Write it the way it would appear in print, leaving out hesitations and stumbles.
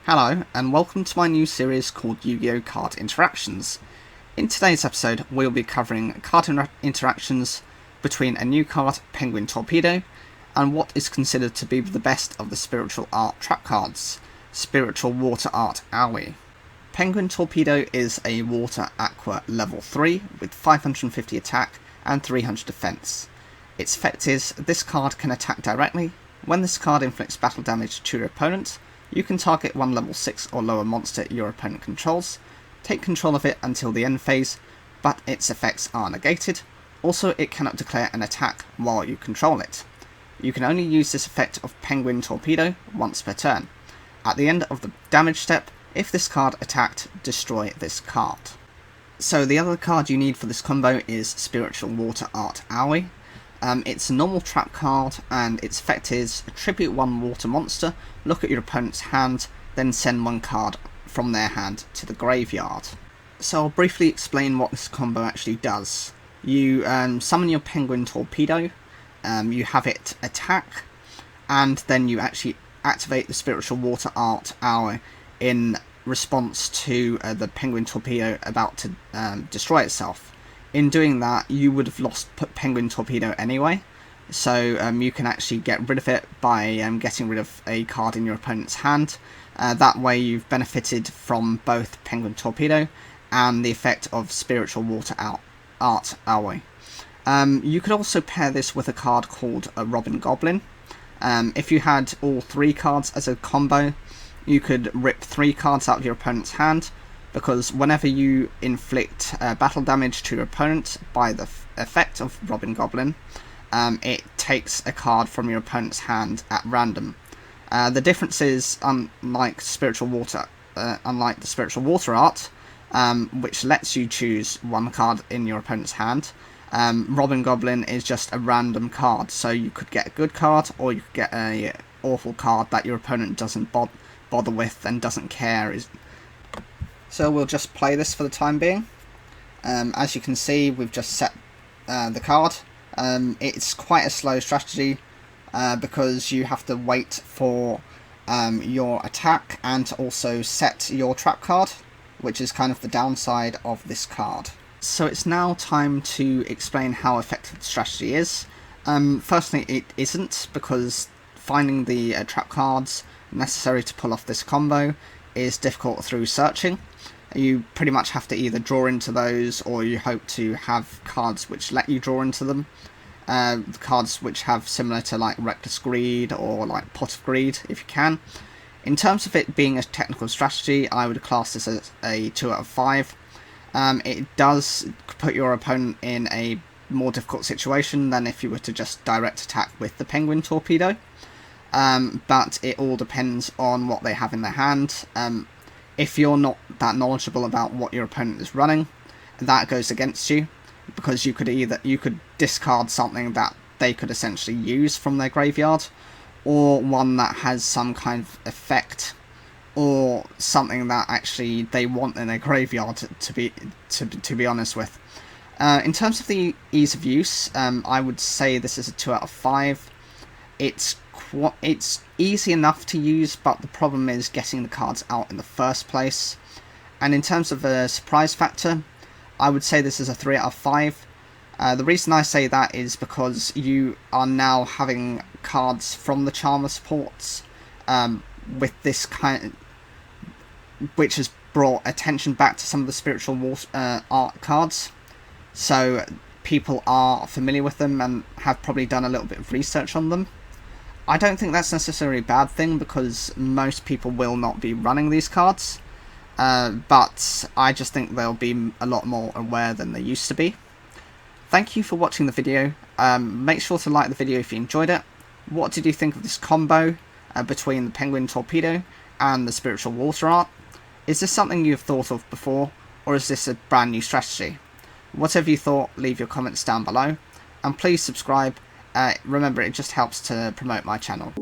Hello, and welcome to my new series called Yu-Gi-Oh! Card Interactions. In today's episode, we'll be covering card interactions between a new card, Penguin Torpedo, and what is considered to be the best of the Spiritual Art trap cards, Spiritual Water Art Aoi. Penguin Torpedo is a Water Aqua level 3 with 550 attack and 300 defense. Its effect is, this card can attack directly. When this card inflicts battle damage to your opponent, you can target one level 6 or lower monster your opponent controls, take control of it until the end phase, but its effects are negated. Also, it cannot declare an attack while you control it. You can only use this effect of Penguin Torpedo once per turn. At the end of the damage step, if this card attacked, destroy this card. So the other card you need for this combo is Spiritual Water Art Aoi. It's a normal trap card, and its effect is tribute one water monster, look at your opponent's hand, then send one card from their hand to the graveyard. So I'll briefly explain what this combo actually does. You summon your Penguin Torpedo, you have it attack, and then you actually activate the Spiritual Water Art Aoi in response to the Penguin Torpedo about to destroy itself. In doing that, you would have lost Penguin Torpedo anyway, so you can actually get rid of it by getting rid of a card in your opponent's hand. That way you've benefited from both Penguin Torpedo and the effect of Spiritual Water Art Aoi. You could also pair this with a card called Robin Goblin. If you had all three cards as a combo, you could rip 3 cards out of your opponent's hand, because whenever you inflict battle damage to your opponent by the effect of Robin Goblin, it takes a card from your opponent's hand at random. The difference is, unlike the Spiritual Water Art, which lets you choose one card in your opponent's hand, Robin Goblin is just a random card, so you could get a good card, or you could get a awful card that your opponent doesn't bother with and doesn't care. So we'll just play this for the time being. As you can see, we've just set the card. It's quite a slow strategy because you have to wait for your attack and to also set your trap card, which is kind of the downside of this card. So it's now time to explain how effective the strategy is. Firstly, it isn't, because finding the trap cards necessary to pull off this combo is difficult through searching. You pretty much have to either draw into those, or you hope to have cards which let you draw into them. Cards which have similar to like Reckless Greed or like Pot of Greed, if you can. In terms of it being a technical strategy, I would class this as a 2 out of 5. It does put your opponent in a more difficult situation than if you were to just direct attack with the Penguin Torpedo. But it all depends on what they have in their hand. If you're not that knowledgeable about what your opponent is running, that goes against you, because you could discard something that they could essentially use from their graveyard, or one that has some kind of effect, or something that actually they want in their graveyard, to be honest with. In terms of the ease of use, I would say this is a 2 out of 5. It's easy enough to use, but the problem is getting the cards out in the first place. And in terms of the surprise factor, I would say this is a 3 out of 5. The reason I say that is because you are now having cards from the Charmer supports with this kind, which has brought attention back to some of the Spiritual Water Art cards. So people are familiar with them and have probably done a little bit of research on them. I don't think that's necessarily a bad thing, because most people will not be running these cards, but I just think they'll be a lot more aware than they used to be. Thank you for watching the video. Make sure to like the video if you enjoyed it. What did you think of this combo between the Penguin Torpedo and the Spiritual Water Art? Is this something you've thought of before, or is this a brand new strategy? Whatever you thought, leave your comments down below, and please subscribe. Remember, it just helps to promote my channel.